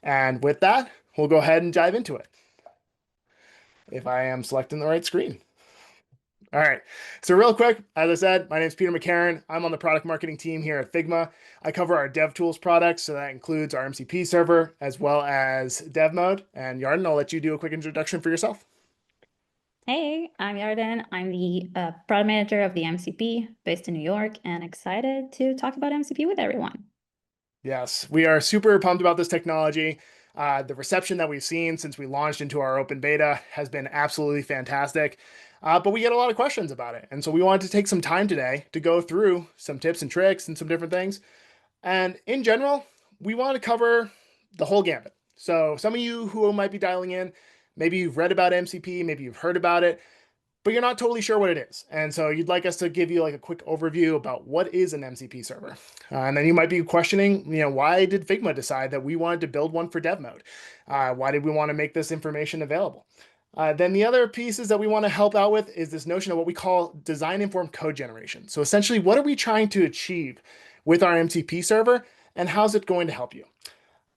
And with that, we'll go ahead and dive into it. If I am selecting the right screen. All right. So real quick, as I said, my name is Peter McCarron. I'm on the product marketing team here at Figma. I cover our dev tools products. So that includes our MCP server as well as Dev Mode. And Yarden, I'll let you do a quick introduction for yourself. Hey, I'm Yarden. I'm the product manager of the MCP based in New York and excited to talk about MCP with everyone. Yes, we are super pumped about this technology. The reception that we've seen since we launched into our open beta has been absolutely fantastic. But we get a lot of questions about it. And so we wanted to take some time today to go through some tips and tricks and some different things. And in general, we want to cover the whole gambit. So some of you who might be dialing in, maybe you've read about MCP, maybe you've heard about it, but you're not totally sure what it is. And so you'd like us to give you like a quick overview about what is an MCP server. And then you might be questioning, why did Figma decide that we wanted to build one for dev mode? Why did we want to make this information available? Then the other pieces that we want to help out with is this notion of what we call design-informed code generation. So essentially, what are we trying to achieve with our MCP server, and how's it going to help you?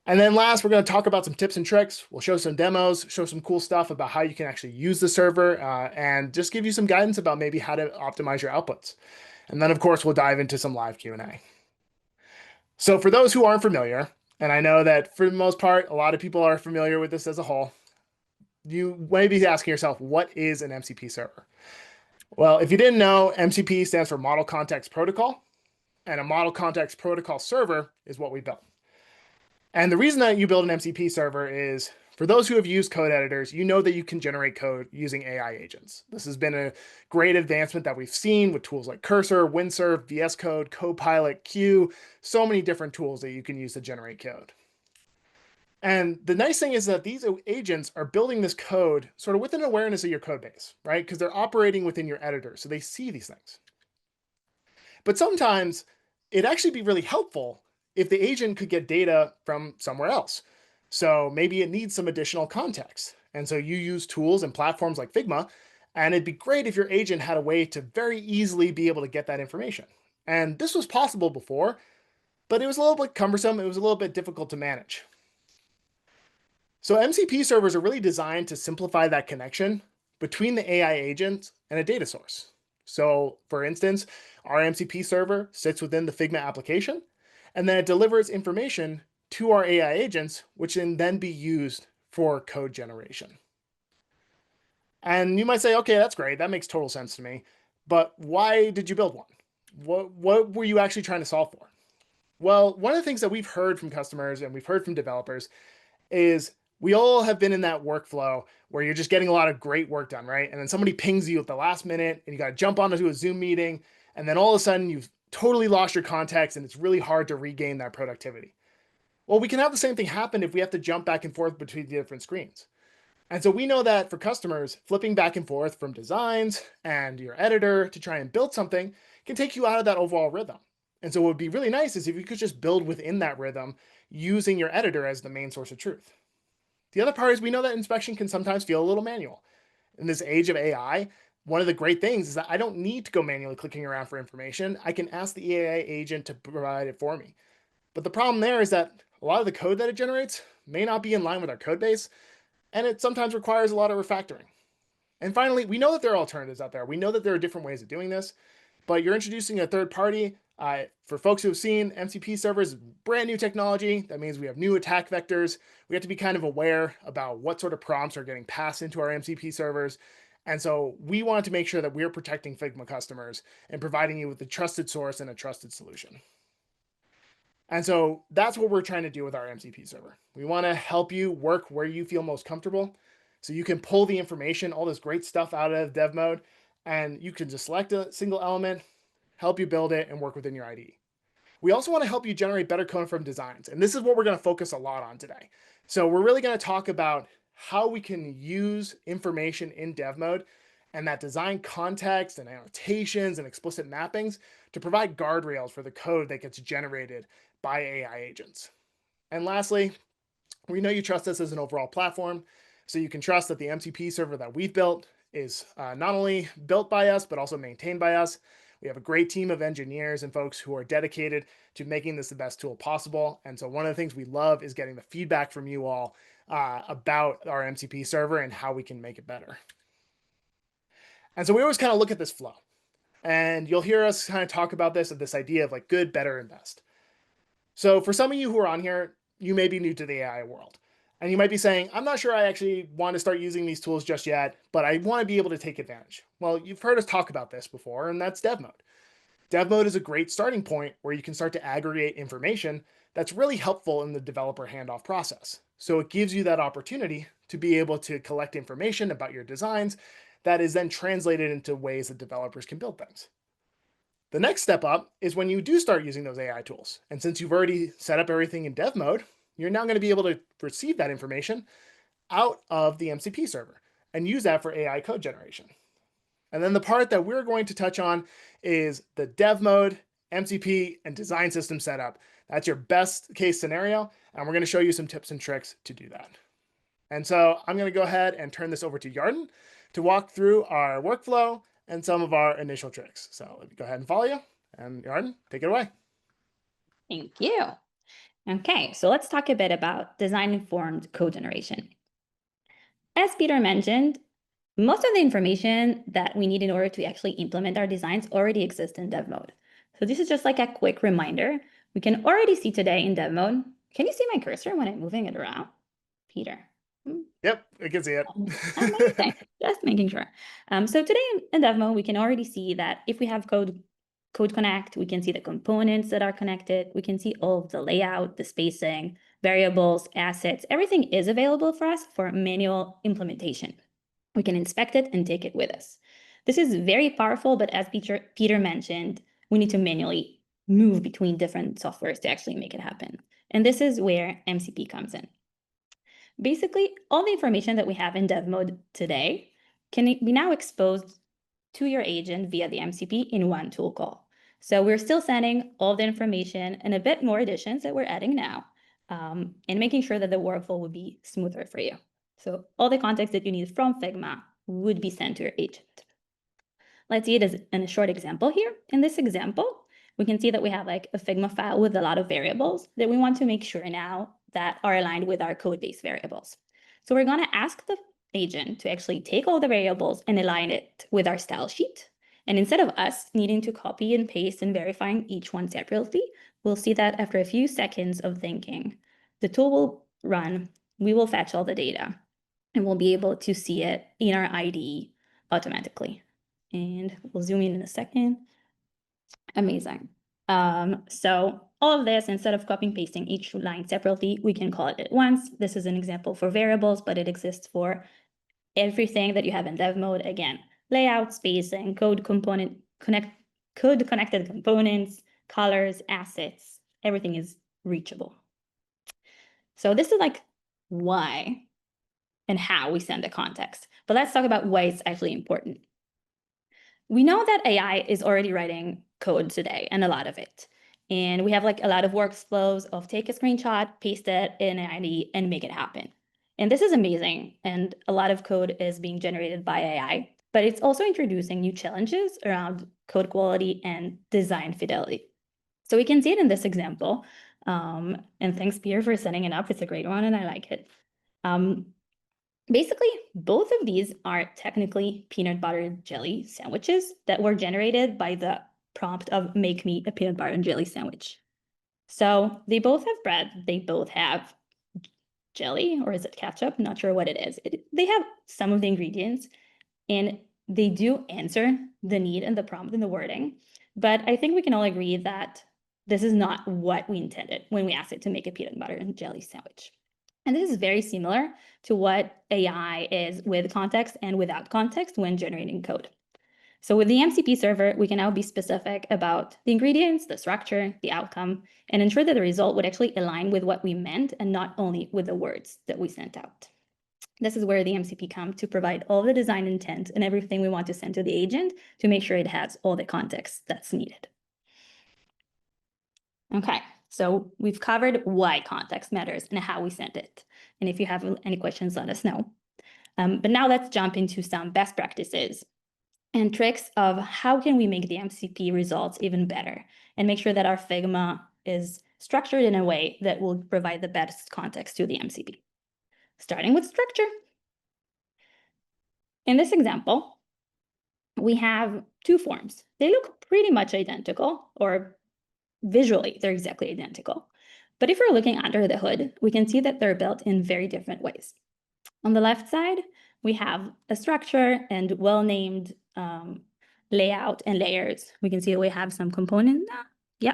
And then last, we're going to talk about some tips and tricks. We'll show some demos, show some cool stuff about how you can actually use the server, and just give you some guidance about maybe how to optimize your outputs. And then, of course, we'll dive into some live Q&A. So for those who aren't familiar, and I know that for the most part, a lot of people are familiar with this as a whole, you may be asking yourself, what is an MCP server? Well, if you didn't know, MCP stands for Model Context Protocol, and a Model Context Protocol server is what we built. And the reason that you build an MCP server is, for those who have used code editors, you know that you can generate code using AI agents. This has been a great advancement that we've seen with tools like Cursor, Windsurf, VS Code, Copilot, Q, so many different tools that you can use to generate code. And the nice thing is that these agents are building this code sort of with an awareness of your code base, right? Because they're operating within your editor, so they see these things. But sometimes it'd actually be really helpful if the agent could get data from somewhere else. So maybe it needs some additional context. And so you use tools and platforms like Figma, and it'd be great if your agent had a way to very easily be able to get that information. And this was possible before, but it was a little bit cumbersome. It was a little bit difficult to manage. So MCP servers are really designed to simplify that connection between the AI agent and a data source. So for instance, our MCP server sits within the Figma application, and then it delivers information to our AI agents, which can then be used for code generation. And you might say, okay, that's great. That makes total sense to me. But why did you build one? What were you actually trying to solve for? Well, one of the things that we've heard from customers and we've heard from developers is we all have been in that workflow where you're just getting a lot of great work done, right? And then somebody pings you at the last minute and you got to jump onto a Zoom meeting. And then all of a sudden you've totally lost your context and it's really hard to regain that productivity. Well, we can have the same thing happen if we have to jump back and forth between the different screens. And so we know that for customers, flipping back and forth from designs and your editor to try and build something can take you out of that overall rhythm. And so what would be really nice is if you could just build within that rhythm using your editor as the main source of truth. The other part is we know that inspection can sometimes feel a little manual. In this age of AI, one of the great things is that I don't need to go manually clicking around for information. I can ask the AI agent to provide it for me. But the problem there is that a lot of the code that it generates may not be in line with our code base, and it sometimes requires a lot of refactoring. And finally, we know that there are alternatives out there. We know that there are different ways of doing this, but you're introducing a third party. For folks who have seen MCP servers, brand new technology. That means we have new attack vectors. We have to be kind of aware about what sort of prompts are getting passed into our MCP servers. And so we want to make sure that we're protecting Figma customers and providing you with a trusted source and a trusted solution. And so that's what we're trying to do with our MCP server. We want to help you work where you feel most comfortable. So you can pull the information, all this great stuff out of dev mode, and you can just select a single element, help you build it, and work within your IDE. We also want to help you generate better code from designs. And this is what we're going to focus a lot on today. So we're really going to talk about how we can use information in dev mode and that design context and annotations and explicit mappings to provide guardrails for the code that gets generated by AI agents. And lastly, we know you trust us as an overall platform, so you can trust that the MCP server that we've built is not only built by us, but also maintained by us. We have a great team of engineers and folks who are dedicated to making this the best tool possible. And so one of the things we love is getting the feedback from you all about our MCP server and how we can make it better. And so we always kind of look at this flow. And you'll hear us kind of talk about this idea of like good, better, and best. So for some of you who are on here, you may be new to the AI world. And you might be saying, I'm not sure I actually want to start using these tools just yet, but I want to be able to take advantage. Well, you've heard us talk about this before, and that's Dev Mode. Dev Mode is a great starting point where you can start to aggregate information that's really helpful in the developer handoff process. So it gives you that opportunity to be able to collect information about your designs that is then translated into ways that developers can build things. The next step up is when you do start using those AI tools. And since you've already set up everything in Dev Mode, you're now going to be able to receive that information out of the MCP server and use that for AI code generation. And then the part that we're going to touch on is the Dev Mode, MCP, and design system setup. That's your best case scenario, and we're going to show you some tips and tricks to do that. And so I'm going to go ahead and turn this over to Yarden to walk through our workflow and some of our initial tricks. So let me go ahead and follow you. And Yarden, take it away. Thank you. Okay, so let's talk a bit about design-informed code generation. As Peter mentioned, most of the information that we need in order to actually implement our designs already exists in Dev Mode. So this is just like a quick reminder. We can already see today in Dev Mode. Can you see my cursor when I'm moving it around, Peter? Yep, I can see it. Amazing. Just making sure. So today in Dev Mode, we can already see that if we have code connect, we can see the components that are connected. We can see all of the layout, the spacing, variables, assets. Everything is available for us for manual implementation. We can inspect it and take it with us. This is very powerful, but as Peter mentioned, we need to manually move between different softwares to actually make it happen. And this is where MCP comes in. Basically, all the information that we have in Dev Mode today can be now exposed to your agent via the MCP in one tool call. So we're still sending all the information and a bit more additions that we're adding now, and making sure that the workflow will be smoother for you. So all the context that you need from Figma would be sent to your agent. Let's see it as in a short example here. In this example, we can see that we have like a Figma file with a lot of variables that we want to make sure now that are aligned with our codebase variables. So we're going to ask the agent to actually take all the variables and align it with our style sheet. And instead of us needing to copy and paste and verifying each one separately, we'll see that after a few seconds of thinking, the tool will run, we will fetch all the data, and we'll be able to see it in our IDE automatically. And we'll zoom in a second. Amazing. So all of this, instead of copying pasting each line separately, we can call it at once. This is an example for variables, but it exists for everything that you have in Dev Mode. Again, layout, spacing, code connected components, colors, assets, everything is reachable. So this is like why and how we send the context. But let's talk about why it's actually important. We know that AI is already writing code today, and a lot of it. And we have like a lot of workflows of take a screenshot, paste it in an IDE, and make it happen. And this is amazing. And a lot of code is being generated by AI, but it's also introducing new challenges around code quality and design fidelity. So we can see it in this example. And thanks, Peter, for setting it up. It's a great one, and I like it. Basically, both of these are technically peanut butter jelly sandwiches that were generated by the prompt of make me a peanut butter and jelly sandwich. So they both have bread, they both have jelly, or is it ketchup? Not sure what it is. They have some of the ingredients, and they do answer the need and the prompt and the wording. But I think we can all agree that this is not what we intended when we asked it to make a peanut butter and jelly sandwich. And this is very similar to what AI is with context and without context when generating code. So with the MCP server, we can now be specific about the ingredients, the structure, the outcome, and ensure that the result would actually align with what we meant and not only with the words that we sent out. This is where the MCP comes to provide all the design intent and everything we want to send to the agent to make sure it has all the context that's needed. Okay, so we've covered why context matters and how we send it. And if you have any questions, let us know. But now let's jump into some best practices and tricks of how can we make the MCP results even better and make sure that our Figma is structured in a way that will provide the best context to the MCP. Starting with structure. In this example, we have two forms. They look pretty much identical, or visually, they're exactly identical. But if we're looking under the hood, we can see that they're built in very different ways. On the left side, we have a structure and well-named layout and layers. We can see we have some component,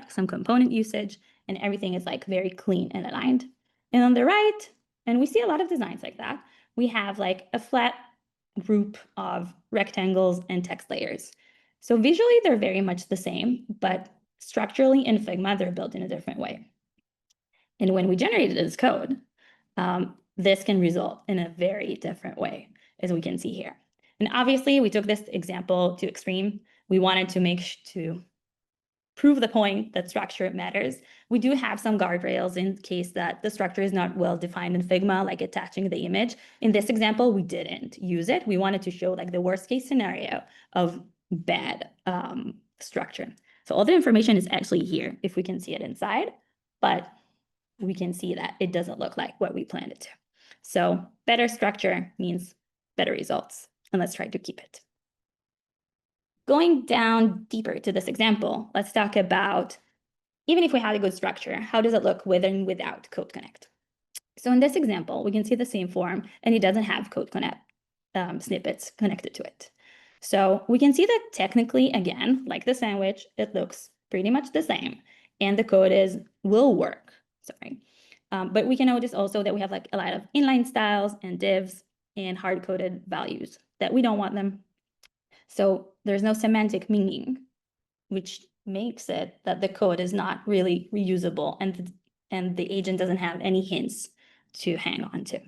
some component usage, and everything is like very clean and aligned. And on the right, and we see a lot of designs like that, we have like a flat group of rectangles and text layers. So visually, they're very much the same, but structurally in Figma, they're built in a different way. And when we generated this code, this can result in a very different way, as we can see here. And obviously, we took this example to extreme. We wanted to prove the point that structure matters. We do have some guardrails in case that the structure is not well defined in Figma, like attaching the image. In this example, we didn't use it. We wanted to show like the worst case scenario of bad structure. So all the information is actually here, if we can see it inside, but we can see that it doesn't look like what we planned it to. So better structure means better results, and let's try to keep it. Going down deeper to this example, let's talk about, even if we had a good structure, how does it look with and without Code Connect? So in this example, we can see the same form, and it doesn't have Code Connect snippets connected to it. So we can see that technically, again, like the sandwich, it looks pretty much the same, and the code will work. But we can notice also that we have like a lot of inline styles and divs and hard-coded values that we don't want them. So there's no semantic meaning, which makes it that the code is not really reusable and the agent doesn't have any hints to hang on to.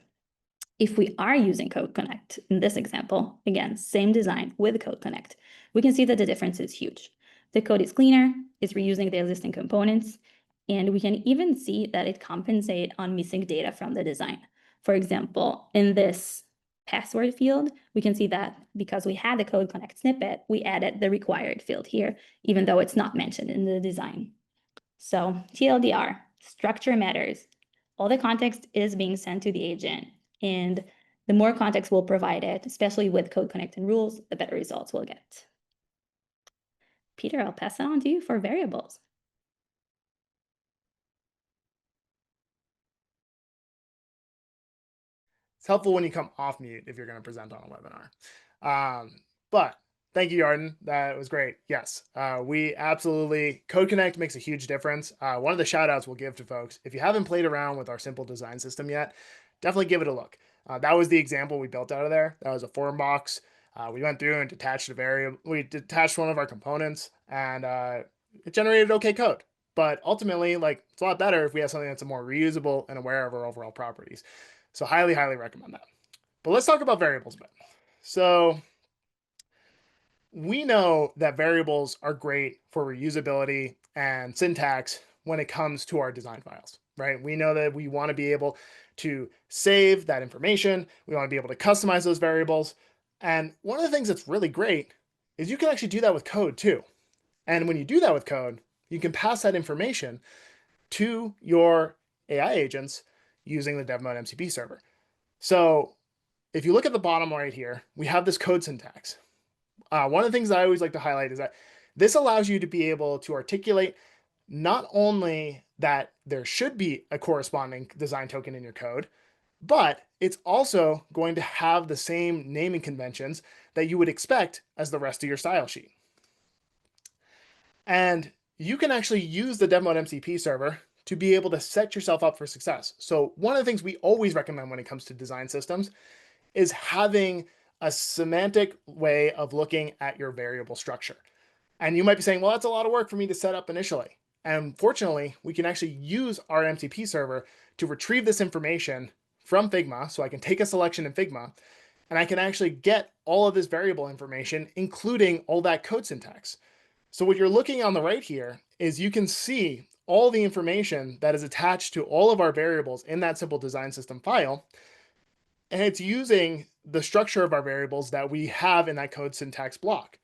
If we are using Code Connect, in this example, again, same design with Code Connect, we can see that the difference is huge. The code is cleaner, it's reusing the existing components, and we can even see that it compensates on missing data from the design. For example, in this password field, we can see that because we had the Code Connect snippet, we added the required field here, even though it's not mentioned in the design. So TLDR, structure matters. All the context is being sent to the agent, and the more context we'll provide it, especially with Code Connect and rules, the better results we'll get. Peter, I'll pass it on to you for variables. It's helpful when you come off mute if you're going to present on a webinar. But thank you, Yarden. That was great. Yes, we absolutely, Code Connect makes a huge difference. One of the shout outs we'll give to folks, if you haven't played around with our simple design system yet, definitely give it a look. That was the example we built out of there. That was a form box. We went through and detached a variable. We detached one of our components, and it generated okay code. But ultimately, like, it's a lot better if we have something that's more reusable and aware of our overall properties. So highly, highly recommend that. But let's talk about variables a bit. So we know that variables are great for reusability and syntax when it comes to our design files, right? We know that we want to be able to save that information. We want to be able to customize those variables. And one of the things that's really great is you can actually do that with code too. And when you do that with code, you can pass that information to your AI agents using the Dev Mode MCP server. So if you look at the bottom right here, we have this code syntax. One of the things I always like to highlight is that this allows you to be able to articulate not only that there should be a corresponding design token in your code, but it's also going to have the same naming conventions that you would expect as the rest of your style sheet. And you can actually use the Dev Mode MCP server to be able to set yourself up for success. So one of the things we always recommend when it comes to design systems is having a semantic way of looking at your variable structure. And you might be saying, well, that's a lot of work for me to set up initially. And fortunately, we can actually use our MCP server to retrieve this information from Figma. So I can take a selection in Figma, and I can actually get all of this variable information, including all that code syntax. So what you're looking on the right here is you can see all the information that is attached to all of our variables in that simple design system file. And it's using the structure of our variables that we have in that code syntax block.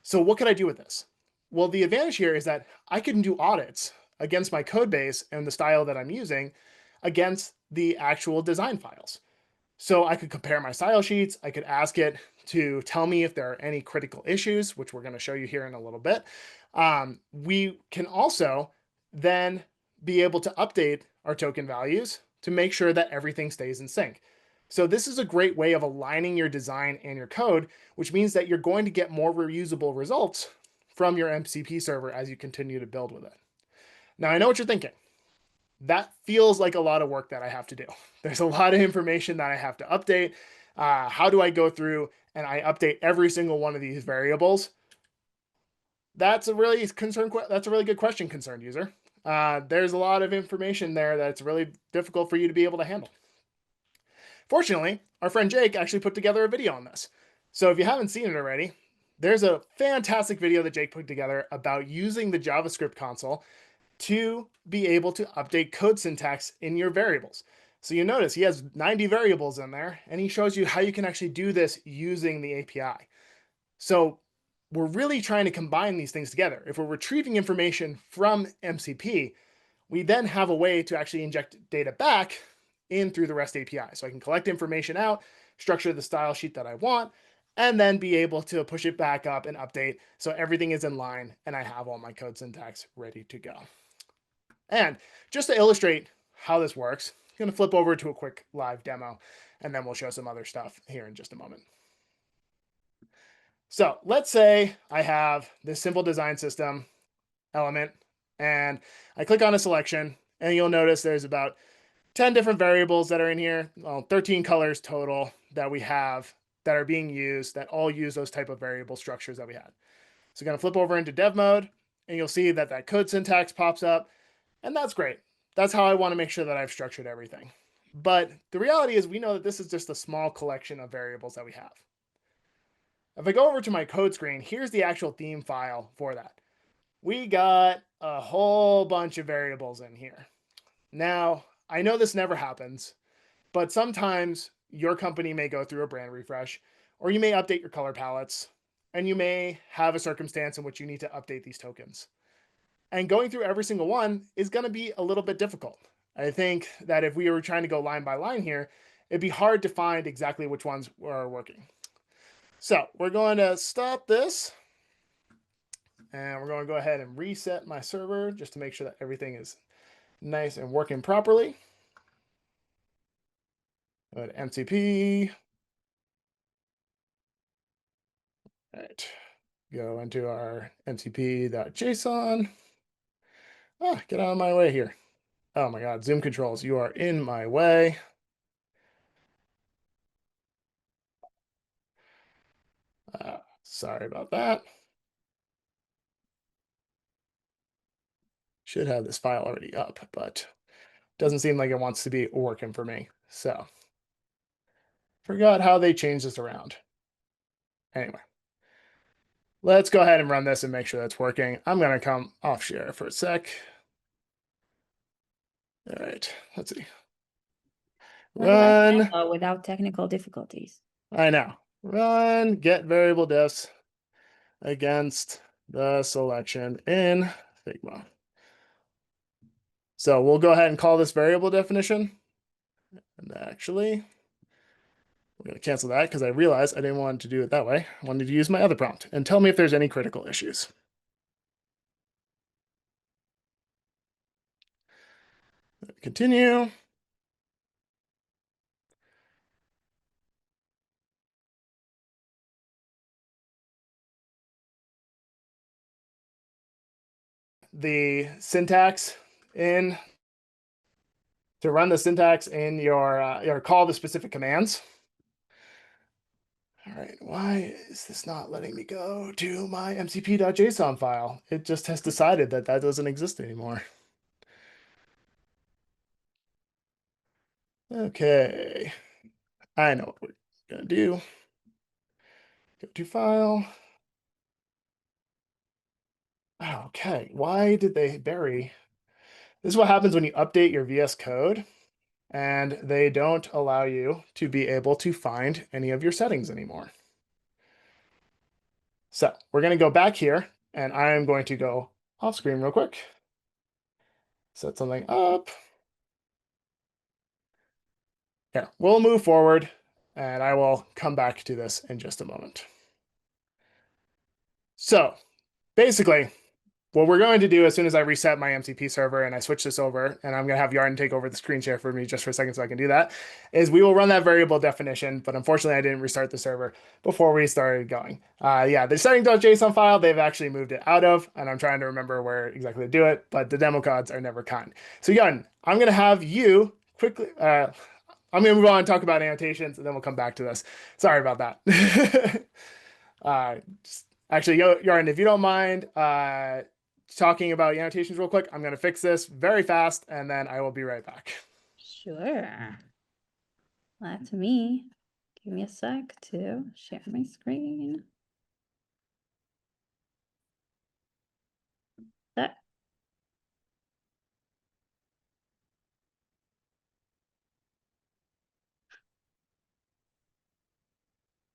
So what could I do with this? Well, the advantage here is that I can do audits against my code base and the style that I'm using against the actual design files. So I could compare my style sheets. I could ask it to tell me if there are any critical issues, which we're going to show you here in a little bit. We can also then be able to update our token values to make sure that everything stays in sync. So this is a great way of aligning your design and your code, which means that you're going to get more reusable results from your MCP server as you continue to build with it. Now, I know what you're thinking. That feels like a lot of work that I have to do. There's a lot of information that I have to update. How do I go through and I update every single one of these variables? That's a really good question, concerned user. There's a lot of information there that's really difficult for you to be able to handle. Fortunately, our friend Jake actually put together a video on this. So if you haven't seen it already, there's a fantastic video that Jake put together about using the JavaScript console to be able to update code syntax in your variables. So you notice he has 90 variables in there, and he shows you how you can actually do this using the API. So we're really trying to combine these things together. If we're retrieving information from MCP, we then have a way to actually inject data back in through the REST API. So I can collect information out, structure the style sheet that I want, and then be able to push it back up and update so everything is in line and I have all my code syntax ready to go. And just to illustrate how this works, I'm going to flip over to a quick live demo, and then we'll show some other stuff here in just a moment. So let's say I have this simple design system element, and I click on a selection, and you'll notice there's about 10 different variables that are in here, well, 13 colors total that we have that are being used that all use those type of variable structures that we had. So going to flip over into dev mode, and you'll see that that code syntax pops up, and that's great. That's how I want to make sure that I've structured everything. But the reality is we know that this is just a small collection of variables that we have. If I go over to my code screen, here's the actual theme file for that. We got a whole bunch of variables in here. Now, I know this never happens, but sometimes your company may go through a brand refresh, or you may update your color palettes, and you may have a circumstance in which you need to update these tokens. And going through every single one is going to be a little bit difficult. I think that if we were trying to go line by line here, it'd be hard to find exactly which ones are working. So we're going to stop this, and we're going to go ahead and reset my server just to make sure that everything is nice and working properly. Go to MCP. All right. Go into our mcp.json. Ah, get out of my way here. Oh my God, Zoom controls, you are in my way. Sorry about that. Should have this file already up, but doesn't seem like it wants to be working for me. So forgot how they changed this around. Anyway, let's go ahead and run this and make sure that's working. I'm going to come off share for a sec. All right, let's see. Run. Without technical difficulties. I know. Run get variable diffs against the selection in Figma. So we'll go ahead and call this variable definition. And actually, we're going to cancel that because I realized I didn't want to do it that way. I wanted to use my other prompt and tell me if there's any critical issues. Continue. The syntax in to run the syntax in your call the specific commands. All right, why is this not letting me go to my mcp.json file? It just has decided that that doesn't exist anymore. Okay, I know what we're gonna do. Go to file. Okay, why did they bury? This is what happens when you update your VS Code and they don't allow you to be able to find any of your settings anymore. So we're going to go back here, and I am going to go off screen real quick. Set something up. Here, we'll move forward, and I will come back to this in just a moment. So basically, what we're going to do as soon as I reset my MCP server and I switch this over, and I'm going to have Yarden take over the screen share for me just for a second so I can do that, is we will run that variable definition, but unfortunately I didn't restart the server before we started going. Yeah, the setting.json file, they've actually moved it out of, and I'm trying to remember where exactly to do it, but the demo cods are never kind. So Yarden, I'm going to have you quickly, I'm going to move on and talk about annotations, and then we'll come back to this. Sorry about that. Actually, Yarden, if you don't mind, talking about annotations real quick. I'm going to fix this very fast, and then I will be right back. Sure. Let me, give me a sec to share my screen. That.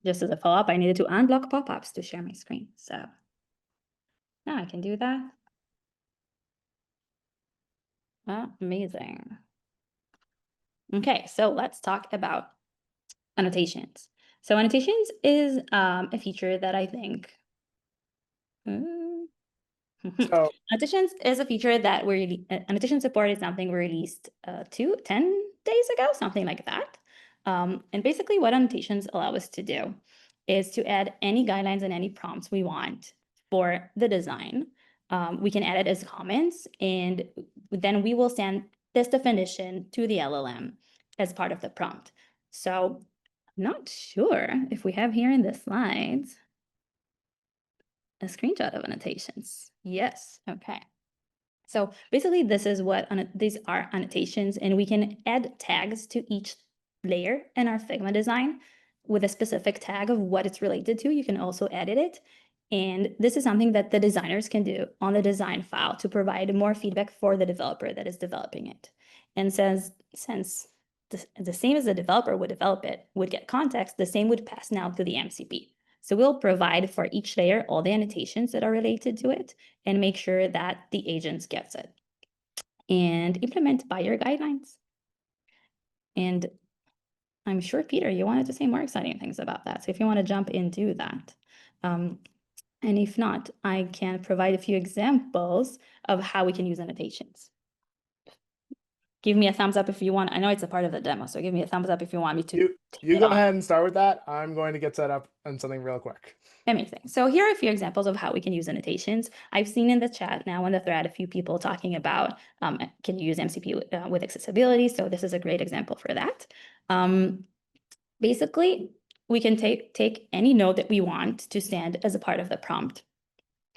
Just as a follow-up, I needed to unblock pop-ups to share my screen. So now I can do that. Amazing. Okay, so let's talk about annotations. So annotations is a feature that I think So annotations is a feature that annotation support is something we released 10 days ago, something like that. And basically what annotations allow us to do is to add any guidelines and any prompts we want for the design. We can add it as comments, and then we will send this definition to the LLM as part of the prompt. So I'm not sure if we have here in the slides a screenshot of annotations. Yes, okay. So basically this is what these are annotations, and we can add tags to each layer in our Figma design with a specific tag of what it's related to. You can also edit it. And this is something that the designers can do on the design file to provide more feedback for the developer that is developing it. And since the same as the developer would develop it would get context, the same would pass now to the MCP. So we'll provide for each layer all the annotations that are related to it and make sure that the agents gets it. And implement by your guidelines. And I'm sure, Peter, you wanted to say more exciting things about that. So if you want to jump into that. And if not, I can provide a few examples of how we can use annotations. Give me a thumbs up if you want. I know it's a part of the demo, so give me a thumbs up if you want me to. You go ahead and start with that. I'm going to get set up on something real quick. Amazing. So here are a few examples of how we can use annotations. I've seen in the chat now in the thread a few people talking about can you use MCP with accessibility. So this is a great example for that. Basically, we can take any node that we want to stand as a part of the prompt.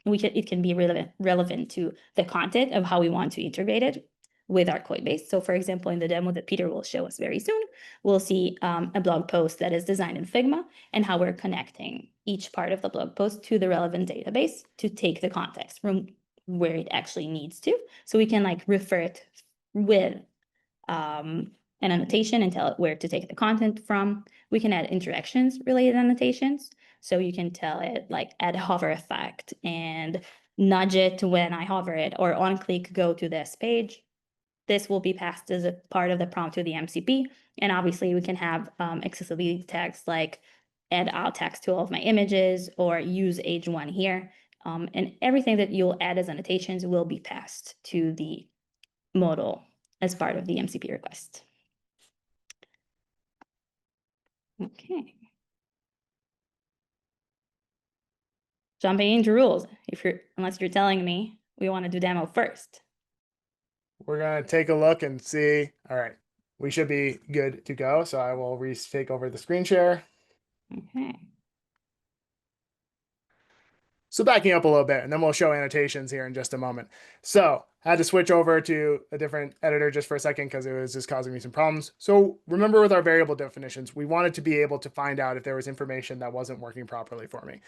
It can be relevant to the content of how we want to integrate it with our code base. So for example, in the demo that Peter will show us very soon, we'll see a blog post that is designed in Figma and how we're connecting each part of the blog post to the relevant database to take the context from where it actually needs to. So we can like refer it with an annotation and tell it where to take the content from. We can add interactions related annotations. So you can tell it like add hover effect and nudge it when I hover it, or on click go to this page. This will be passed as a part of the prompt to the MCP. And obviously we can have accessibility tags like add alt text to all of my images or use age 1 here. And everything that you'll add as annotations will be passed to the model as part of the MCP request. Okay. Jumping into rules, unless you're telling me we want to do demo first. We're going to take a look and see. All right, we should be good to go. So I will take over the screen share. Okay. So backing up a little bit, and then we'll show annotations here in just a moment. So I had to switch over to a different editor just for a second because it was just causing me some problems. So remember with our variable definitions, we wanted to be able to find out if there was information that wasn't working properly for me.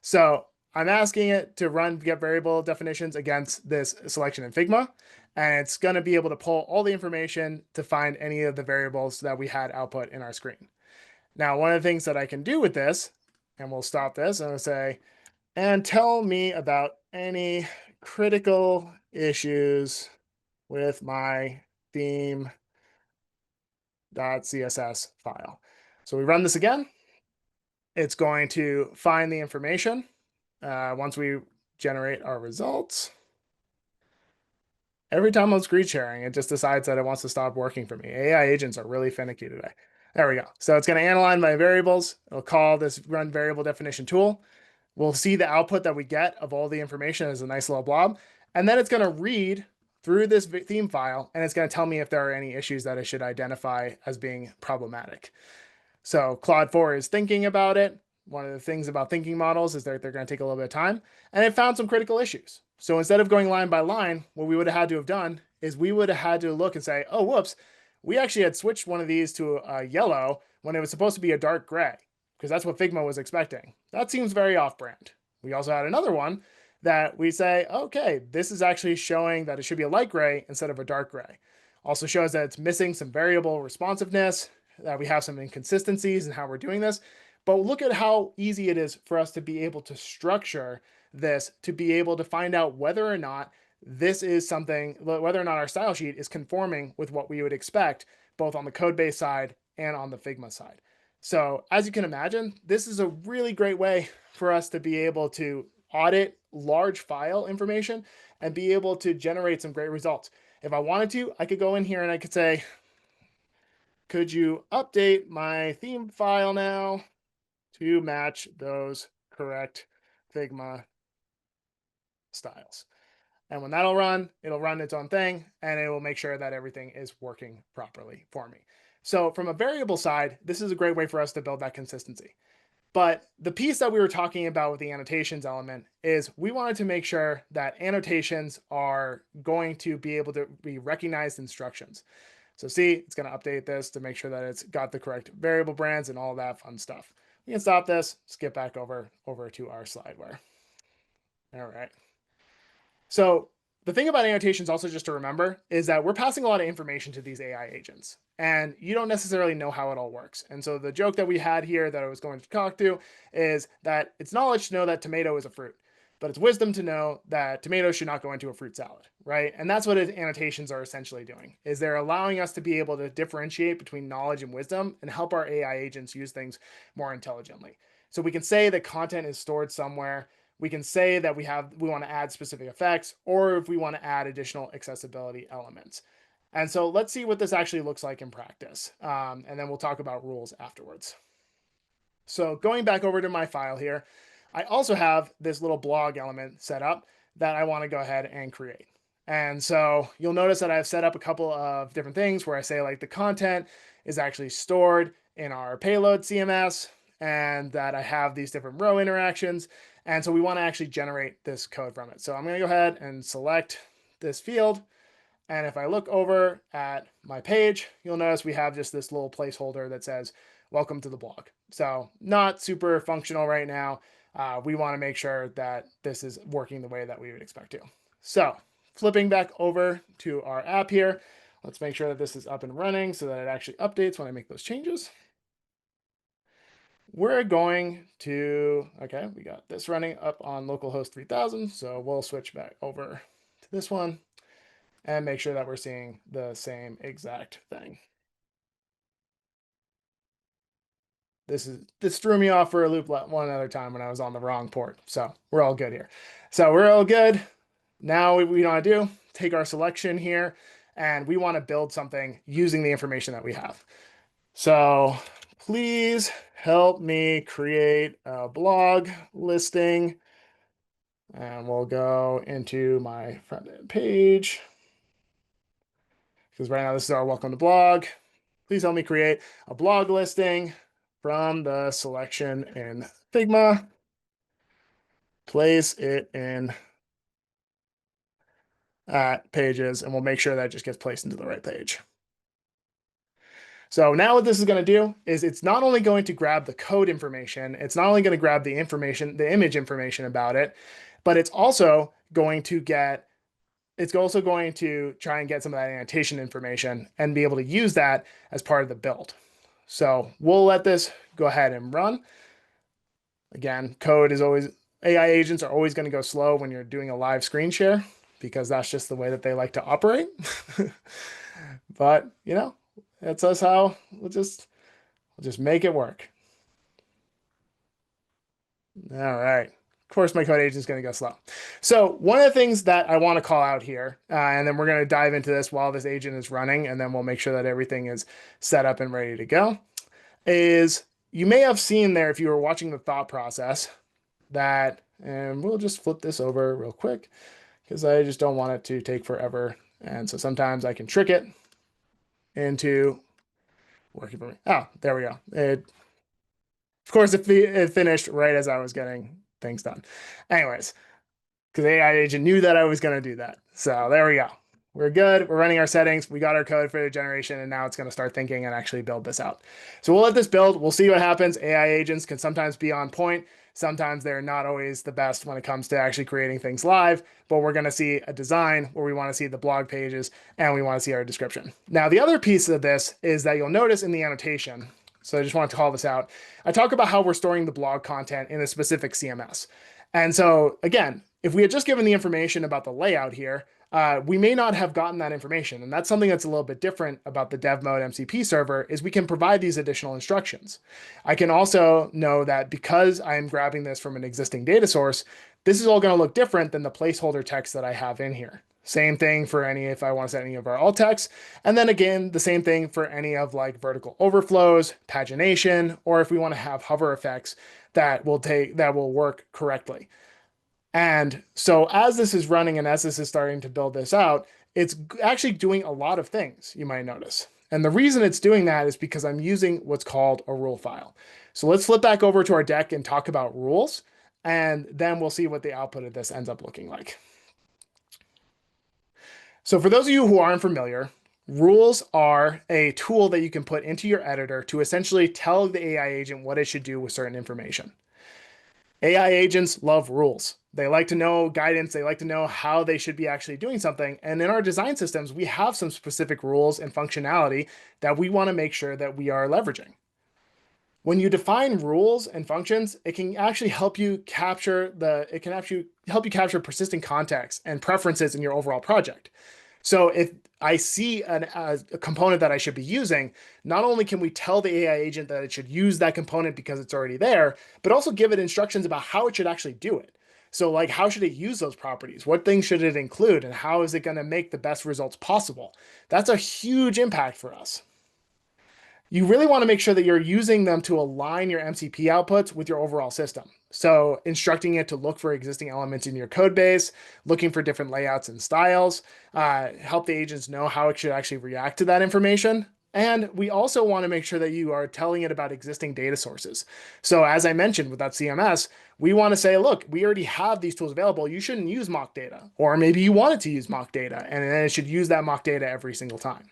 So I'm asking it to run get variable definitions against this selection in Figma, and it's going to be able to pull all the information to find any of the variables that we had output in our screen. Now, one of the things that I can do with this, and we'll stop this, and I'll say, and tell me about any critical issues with my theme.css file. So we run this again. It's going to find the information once we generate our results. Every time I'm screen sharing, it just decides that it wants to stop working for me. AI agents are really finicky today. There we go. So it's going to analyze my variables. It'll call this run variable definition tool. We'll see the output that we get of all the information as a nice little blob. And then it's going to read through this theme file, and it's going to tell me if there are any issues that I should identify as being problematic. So Claude 4 is thinking about it. One of the things about thinking models is that they're going to take a little bit of time, and it found some critical issues. So instead of going line by line, what we would have had to have done is we would have had to look and say, oh, whoops, we actually had switched one of these to a yellow when it was supposed to be a dark gray, because that's what Figma was expecting. That seems very off-brand. We also had another one that we say, okay, this is actually showing that it should be a light gray instead of a dark gray. Also shows that it's missing some variable responsiveness, that we have some inconsistencies in how we're doing this. But look at how easy it is for us to be able to structure this, to be able to find out whether or not this is something, whether or not our style sheet is conforming with what we would expect, both on the code base side and on the Figma side. So as you can imagine, this is a really great way for us to be able to audit large file information and be able to generate some great results. If I wanted to, I could go in here and I could say, could you update my theme file now to match those correct Figma styles? And when that'll run, it'll run its own thing, and it will make sure that everything is working properly for me. So from a variable side, this is a great way for us to build that consistency. But the piece that we were talking about with the annotations element is we wanted to make sure that annotations are going to be able to be recognized instructions. So see, it's going to update this to make sure that it's got the correct variable brands and all that fun stuff. We can stop this, skip back over to our slideware. All right. So the thing about annotations also just to remember is that we're passing a lot of information to these AI agents, and you don't necessarily know how it all works. And so the joke that we had here that I was going to talk to is that it's knowledge to know that tomato is a fruit, but it's wisdom to know that tomatoes should not go into a fruit salad, right? And that's what annotations are essentially doing, is they're allowing us to be able to differentiate between knowledge and wisdom and help our AI agents use things more intelligently. So we can say that content is stored somewhere. We can say that we want to add specific effects, or if we want to add additional accessibility elements. And so let's see what this actually looks like in practice. And then we'll talk about rules afterwards. So going back over to my file here, I also have this little blog element set up that I want to go ahead and create. And so you'll notice that I've set up a couple of different things where I say like the content is actually stored in our payload CMS, and that I have these different row interactions. And so we want to actually generate this code from it. So I'm going to go ahead and select this field. And if I look over at my page, you'll notice we have just this little placeholder that says, welcome to the blog. So not super functional right now. We want to make sure that this is working the way that we would expect to. So flipping back over to our app here, let's make sure that this is up and running so that it actually updates when I make those changes. We're going to, okay, we got this running up on localhost 3000. So we'll switch back over to this one and make sure that we're seeing the same exact thing. This threw me off for a loop one other time when I was on the wrong port. So we're all good here. So we're all good. Now we know what to do. Take our selection here, and we want to build something using the information that we have. So please help me create a blog listing. And we'll go into my front end page, because right now this is our welcome to blog. Please help me create a blog listing from the selection in Figma. Place it in at pages, and we'll make sure that it just gets placed into the right page. So now what this is going to do is it's not only going to grab the code information, it's not only going to grab the information, the image information about it, but it's also going to try and get some of that annotation information and be able to use that as part of the build. So we'll let this go ahead and run. Again, code is always AI agents are always going to go slow when you're doing a live screen share because that's just the way that they like to operate. But, that's us how we'll just make it work. All right. Of course, my code agent is going to go slow. So one of the things that I want to call out here, and then we're going to dive into this while this agent is running, and then we'll make sure that everything is set up and ready to go, is you may have seen there if you were watching the thought process that, and we'll just flip this over real quick because I just don't want it to take forever. And so sometimes I can trick it into working for me. Oh, there we go. Of course, it finished right as I was getting things done. Anyways, because the AI agent knew that I was going to do that. So there we go. We're good. We're running our settings. We got our code for the generation, and now it's going to start thinking and actually build this out. So we'll let this build. We'll see what happens. AI agents can sometimes be on point. Sometimes they're not always the best when it comes to actually creating things live, but we're going to see a design where we want to see the blog pages and we want to see our description. Now, the other piece of this is that you'll notice in the annotation, so I just wanted to call this out, I talk about how we're storing the blog content in a specific CMS. And so again, if we had just given the information about the layout here, we may not have gotten that information. And that's something that's a little bit different about the Dev Mode MCP server is we can provide these additional instructions. I can also know that because I'm grabbing this from an existing data source, this is all going to look different than the placeholder text that I have in here. Same thing for if I want to set any of our alt text. And then again, the same thing for any of like vertical overflows, pagination, or if we want to have hover effects that will work correctly. And so as this is running and as this is starting to build this out, it's actually doing a lot of things, you might notice. And the reason it's doing that is because I'm using what's called a rule file. So let's flip back over to our deck and talk about rules, and then we'll see what the output of this ends up looking like. So for those of you who aren't familiar, rules are a tool that you can put into your editor to essentially tell the AI agent what it should do with certain information. AI agents love rules. They like to know guidance. They like to know how they should be actually doing something. And in our design systems, we have some specific rules and functionality that we want to make sure that we are leveraging. When you define rules and functions, it can actually help you capture persistent context and preferences in your overall project. So if I see a component that I should be using, not only can we tell the AI agent that it should use that component because it's already there, but also give it instructions about how it should actually do it. So like, how should it use those properties? What things should it include? And how is it going to make the best results possible? That's a huge impact for us. You really want to make sure that you're using them to align your MCP outputs with your overall system. So instructing it to look for existing elements in your code base, looking for different layouts and styles, help the agents know how it should actually react to that information. And we also want to make sure that you are telling it about existing data sources. So as I mentioned with that CMS, we want to say, look, we already have these tools available. You shouldn't use mock data. Or maybe you want it to use mock data, and then it should use that mock data every single time.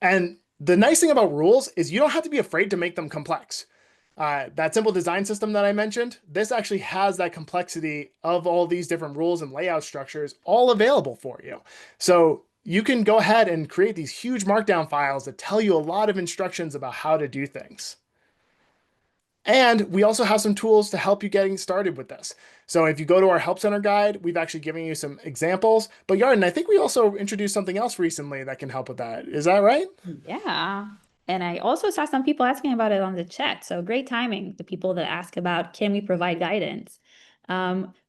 And the nice thing about rules is you don't have to be afraid to make them complex. That simple design system that I mentioned, this actually has that complexity of all these different rules and layout structures all available for you. So you can go ahead and create these huge markdown files that tell you a lot of instructions about how to do things. And we also have some tools to help you getting started with this. So if you go to our Help Center guide, we've actually given you some examples. But Yarden, I think we also introduced something else recently that can help with that. Is that right? Yeah. And I also saw some people asking about it on the chat. So great timing, the people that ask about, can we provide guidance?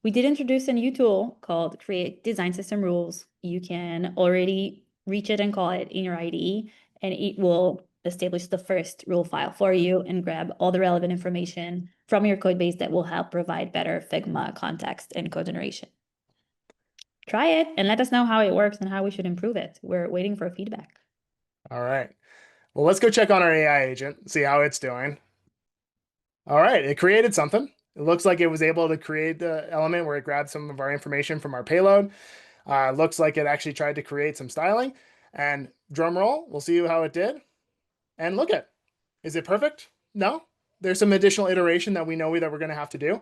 We did introduce a new tool called Create Design System Rules. You can already reach it and call it in your IDE, and it will establish the first rule file for you and grab all the relevant information from your code base that will help provide better Figma context and code generation. Try it and let us know how it works and how we should improve it. We're waiting for feedback. All right. Well, let's go check on our AI agent, see how it's doing. All right, it created something. It looks like it was able to create the element where it grabbed some of our information from our payload. Looks like it actually tried to create some styling. And drum roll, we'll see how it did. And look at, is it perfect? No, there's some additional iteration that we know that we're going to have to do.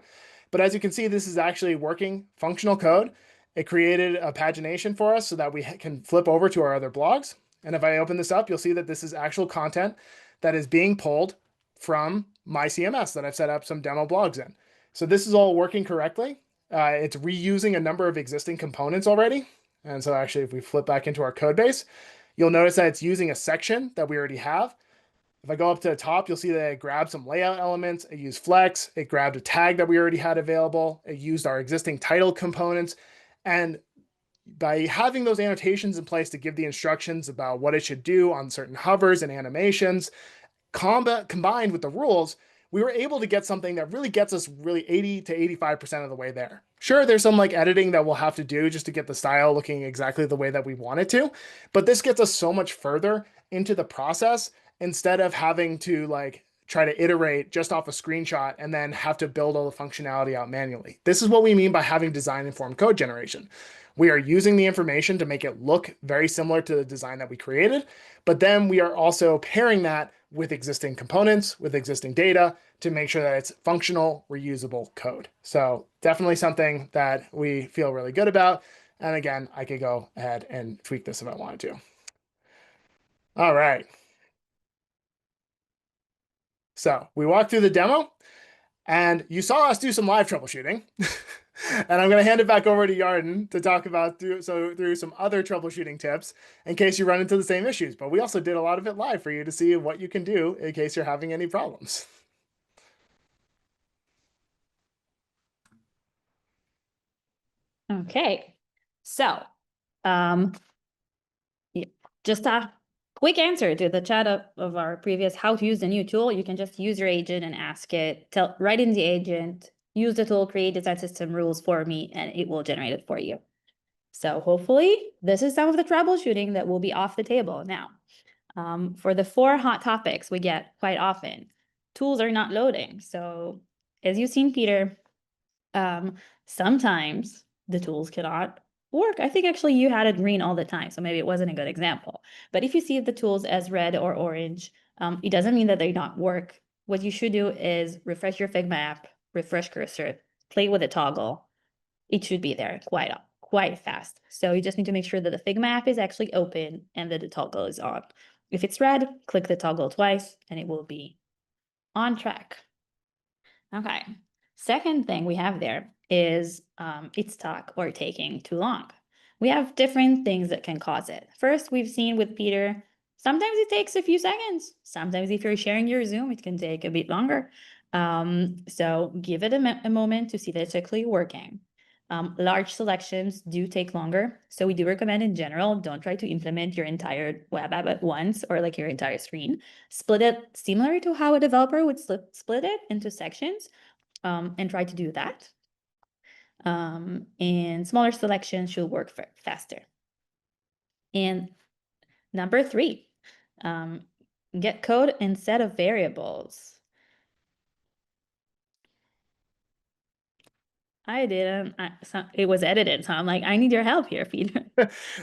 But as you can see, this is actually working functional code. It created a pagination for us so that we can flip over to our other blogs. And if I open this up, you'll see that this is actual content that is being pulled from my CMS that I've set up some demo blogs in. So this is all working correctly. It's reusing a number of existing components already. And so actually, if we flip back into our code base, you'll notice that it's using a section that we already have. If I go up to the top, you'll see that it grabbed some layout elements. It used flex. It grabbed a tag that we already had available. It used our existing title components. And by having those annotations in place to give the instructions about what it should do on certain hovers and animations, combined with the rules, we were able to get something that really gets us really 80 to 85% of the way there. Sure, there's some like editing that we'll have to do just to get the style looking exactly the way that we want it to, but this gets us so much further into the process instead of having to like try to iterate just off a screenshot and then have to build all the functionality out manually. This is what we mean by having design informed code generation. We are using the information to make it look very similar to the design that we created, but then we are also pairing that with existing components, with existing data to make sure that it's functional, reusable code. So definitely something that we feel really good about. And again, I could go ahead and tweak this if I wanted to. All right. So we walked through the demo and you saw us do some live troubleshooting. And I'm going to hand it back over to Yarden to talk about through some other troubleshooting tips in case you run into the same issues. But we also did a lot of it live for you to see what you can do in case you're having any problems. Okay, so yeah, just a quick answer to the chat of our previous how to use the new tool. You can just use your agent and ask it, write in the agent, use the tool, create design system rules for me, and it will generate it for you. So hopefully this is some of the troubleshooting that will be off the table now. For the 4 hot topics we get quite often, tools are not loading. So as you've seen, Peter, sometimes the tools cannot work. I think actually you had it green all the time, so maybe it wasn't a good example. But if you see the tools as red or orange, it doesn't mean that they don't work. What you should do is refresh your Figma app, refresh cursor, play with a toggle. It should be there quite fast. So you just need to make sure that the Figma app is actually open and that the toggle is on. If it's red, click the toggle twice and it will be on track. Okay. Second thing we have there is it's stuck or taking too long. We have different things that can cause it. First, we've seen with Peter, sometimes it takes a few seconds. Sometimes if you're sharing your Zoom, it can take a bit longer. So give it a moment to see that it's actually working. Large selections do take longer. So we do recommend in general, don't try to implement your entire web app at once or like your entire screen. Split it similar to how a developer would split it into sections and try to do that. And smaller selections should work faster. And number 3, get code instead of variables. I didn't. It was edited, so I'm like, I need your help here, Peter.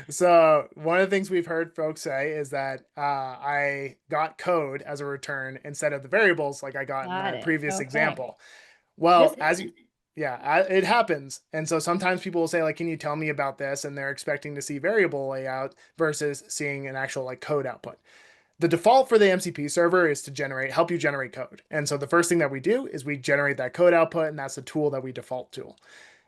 So one of the things we've heard folks say is that I got code as a return instead of the variables like I got in that previous example. Well, it happens. And so sometimes people will say like, can you tell me about this? And they're expecting to see variable layout versus seeing an actual like code output. The default for the MCP server is to help you generate code. And so the first thing that we do is we generate that code output, and that's the tool that we default to.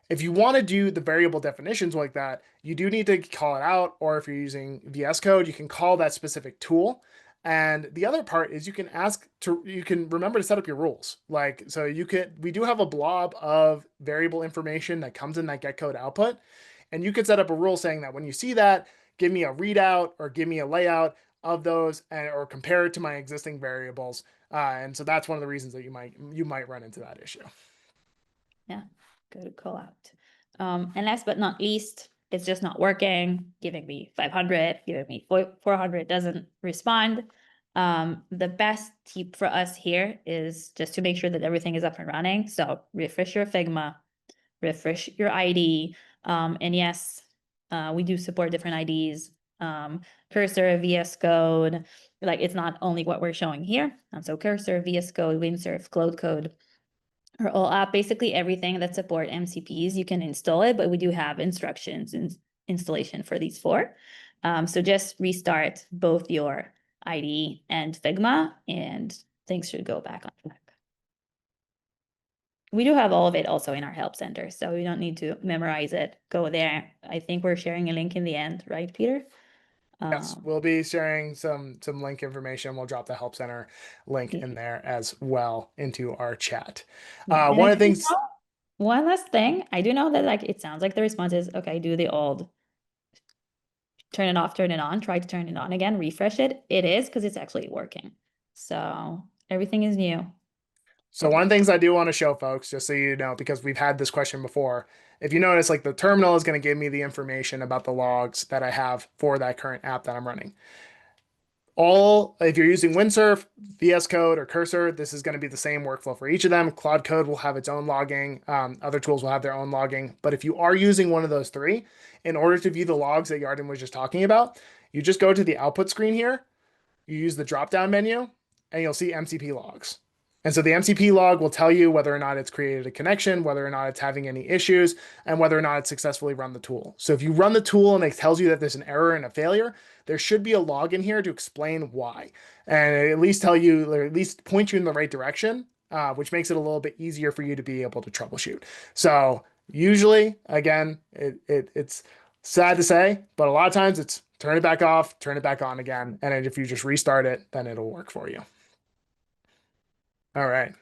If you want to do the variable definitions like that, you do need to call it out, or if you're using VS Code, you can call that specific tool. And the other part is you can remember to set up your rules. We do have a blob of variable information that comes in that get code output. And you could set up a rule saying that when you see that, give me a readout or give me a layout of those or compare it to my existing variables. And so that's one of the reasons that you might run into that issue. Yeah, good call out. And last but not least, it's just not working, giving me 500, giving me 400, doesn't respond. The best tip for us here is just to make sure that everything is up and running. So refresh your Figma, refresh your ID. And yes, we do support different IDs. Cursor, VS Code, like it's not only what we're showing here. So Cursor, VS Code, Windsurf, Cloud Code are all up. Basically everything that support MCPs, you can install it, but we do have instructions and installation for these 4. So just restart both your IDE and Figma and things should go back on track. we do have all of it also in our help center, so you don't need to memorize it. Go there. I think we're sharing a link in the end, right, Peter? Yes, Um, we'll be sharing some link information. We'll drop the Help Center link yeah. in there as well into our chat. Yeah. And I One of the do things, know one last thing. I do know that like it sounds like the response is okay, do the old turn it off, turn it on, try to turn it on again, refresh it. It is because it's actually working. So everything is new. so one of the things I do want to show folks, just so you know, because we've had this question before, if you notice, like the terminal is going to give me the information about the logs that I have for that current app that I'm running. If you're using Windsurf, VS Code, or Cursor, this is going to be the same workflow for each of them. Claude Code will have its own logging. Other tools will have their own logging. But if you are using one of those three, in order to view the logs that Yarden was just talking about, you just go to the output screen here, you use the drop-down menu, and you'll see MCP logs. And so the MCP log will tell you whether or not it's created a connection, whether or not it's having any issues, and whether or not it's successfully run the tool. So if you run the tool and it tells you that there's an error and a failure, there should be a log in here to explain why, and at least tell you, or at least point you in the right direction, which makes it a little bit easier for you to be able to troubleshoot. So usually, again, it's sad to say, but a lot of times it's turn it back off, turn it back on again, and if you just restart it, then it'll work for you. All right.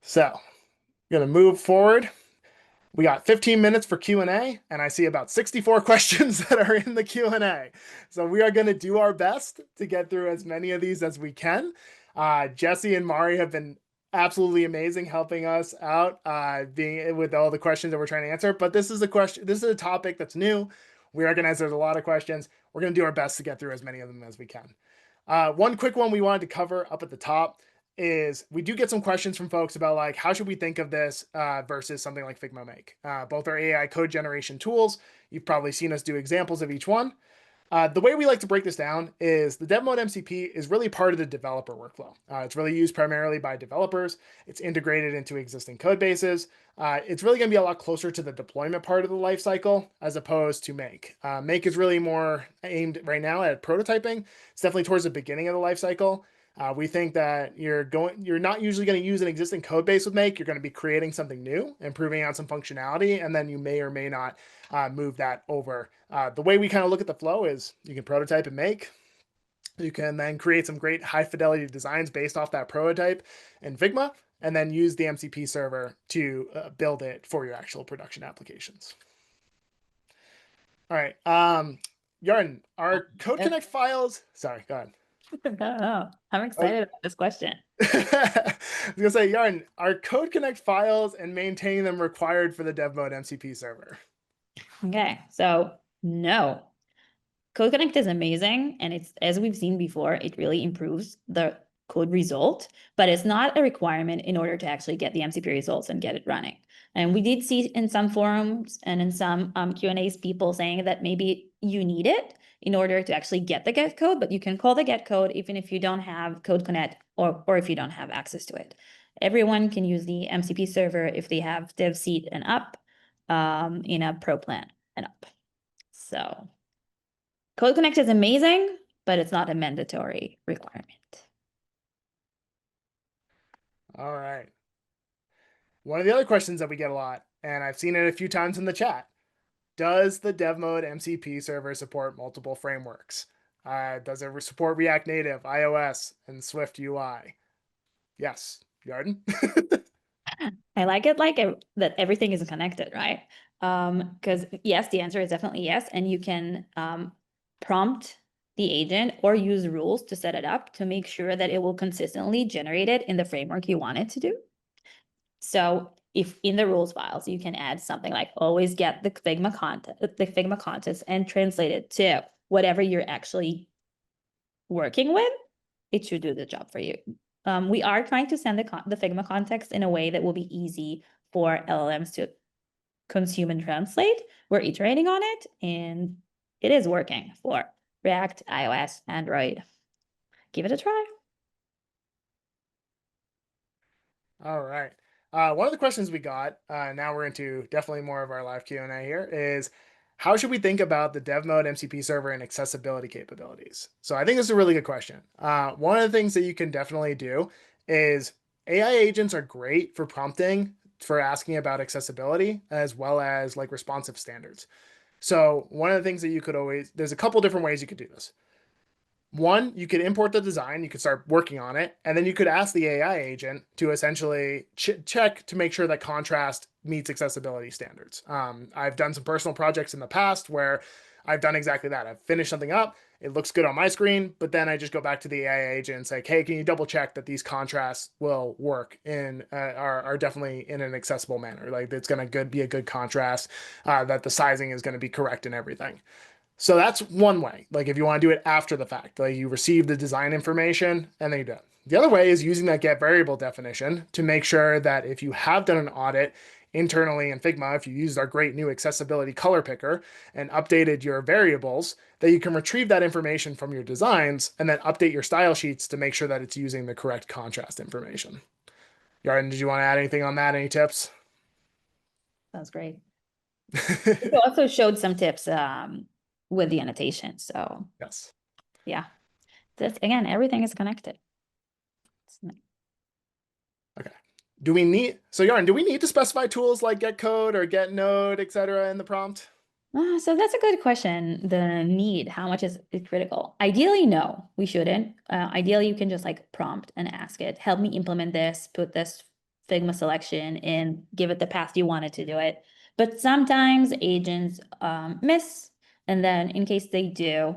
So, I'm gonna move forward. We got 15 minutes for Q&A, and I see about 64 questions that are in the Q&A. So we are going to do our best to get through as many of these as we can. Jesse and Mari have been absolutely amazing helping us out, being with all the questions that we're trying to answer. But this is a topic that's new. We recognize there's a lot of questions. We're going to do our best to get through as many of them as we can. One quick one we wanted to cover up at the top is we do get some questions from folks about like how should we think of this versus something like Figma Make. Both are AI code generation tools. You've probably seen us do examples of each one. The way we like to break this down is the Dev Mode MCP is really part of the developer workflow. It's really used primarily by developers. It's integrated into existing code bases. It's really going to be a lot closer to the deployment part of the lifecycle as opposed to Make. Make is really more aimed right now at prototyping. It's definitely towards the beginning of the lifecycle. We think that you're not usually going to use an existing code base with Make. You're going to be creating something new, improving on some functionality, and then you may or may not move that over. The way we kind of look at the flow is you can prototype and Make. You can then create some great high fidelity designs based off that prototype in Figma, and then use the MCP server to build it for your actual production applications. All right. Yarden, are Code Yep. Connect files? Sorry, go ahead. No, I'm Oh, excited about this question. I was gonna say, Yarn, are Code Connect files and maintaining them required for the Dev Mode MCP server? Okay, so no. Code Connect is amazing, and it's, as we've seen before, it really improves the code result, but it's not a requirement in order to actually get the MCP results and get it running. And we did see in some forums and in some Q&As people saying that maybe you need it in order to actually get the get code, but you can call the get code even if you don't have Code Connect or if you don't have access to it. Everyone can use the MCP server if they have Dev Seat and up in a Pro plan and up. So Code Connect is amazing, but it's not a mandatory requirement. All right. One of the other questions that we get a lot, and I've seen it a few times in the chat, does the Dev Mode MCP server support multiple frameworks? Does it support React Native, iOS, and Swift UI? Yes. Yarden? I like it that everything is connected, right? Because yes, the answer is definitely yes, and you can prompt the agent or use rules to set it up to make sure that it will consistently generate it in the framework you want it to do. So if in the rules files, you can add something like always get the Figma context and translate it to whatever you're actually working with, it should do the job for you. We are trying to send the Figma context in a way that will be easy for LLMs to consume and translate. We're iterating on it, and it is working for React, iOS, Android. Give it a try. All right. One of the questions we got, now we're into definitely more of our live Q&A here, is how should we think about the Dev Mode MCP server and accessibility capabilities? So I think this is a really good question. One of the things that you can definitely do is AI agents are great for prompting, for asking about accessibility, as well as like responsive standards. So one of the things that you could always, there's a couple different ways you could do this. One, you could import the design, you could start working on it, and then you could ask the AI agent to essentially check to make sure that contrast meets accessibility standards. I've done some personal projects in the past where I've done exactly that. I've finished something up, it looks good on my screen, but then I just go back to the AI agent and say, hey, can you double check that these contrasts will work in are definitely in an accessible manner? Like it's going to be a good contrast, that the sizing is going to be correct and everything. So that's one way. Like if you want to do it after the fact, like you receive the design information and then you do it. The other way is using that get variable definition to make sure that if you have done an audit internally in Figma, if you used our great new accessibility color picker and updated your variables, that you can retrieve that information from your designs and then update your style sheets to make sure that it's using the correct contrast information. Yarden, did you want to add anything on that? Any tips? Sounds great. You also showed some tips with the annotation. So Yes. yeah, this again, everything is connected. Okay. Yarden, do we need to specify tools like get code or get node, etc. in the prompt? So that's a good question. The need, how much is critical? Ideally, no, we shouldn't. Ideally, you can just like prompt and ask it, help me implement this, put this Figma selection in, give it the path you wanted to do it. But sometimes agents miss, and then in case they do,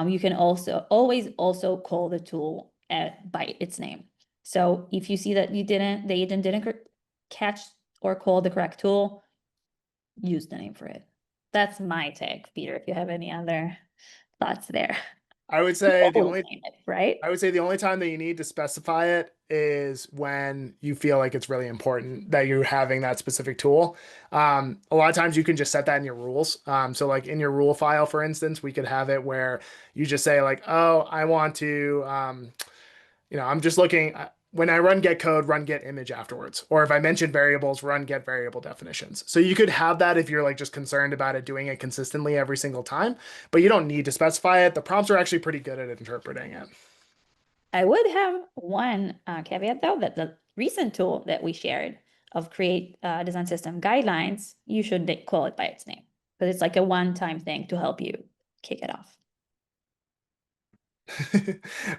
you can always call the tool by its name. So if you see that the agent didn't catch or call the correct tool, use the name for it. That's my take, Peter. If you have any other thoughts there. I would say the Always only name it, right? I would say the only time that you need to specify it is when you feel like it's really important that you're having that specific tool. A lot of times you can just set that in your rules. So like in your rule file, for instance, we could have it where you just say like, oh, I want to, I'm just looking when I run get code, run get image afterwards. Or if I mention variables, run get variable definitions. So you could have that if you're like just concerned about it doing it consistently every single time, but you don't need to specify it. The prompts are actually pretty good at interpreting it. I would have one caveat though, that the recent tool that we shared of create design system guidelines, you should call it by its name because it's like a one-time thing to help you kick it off.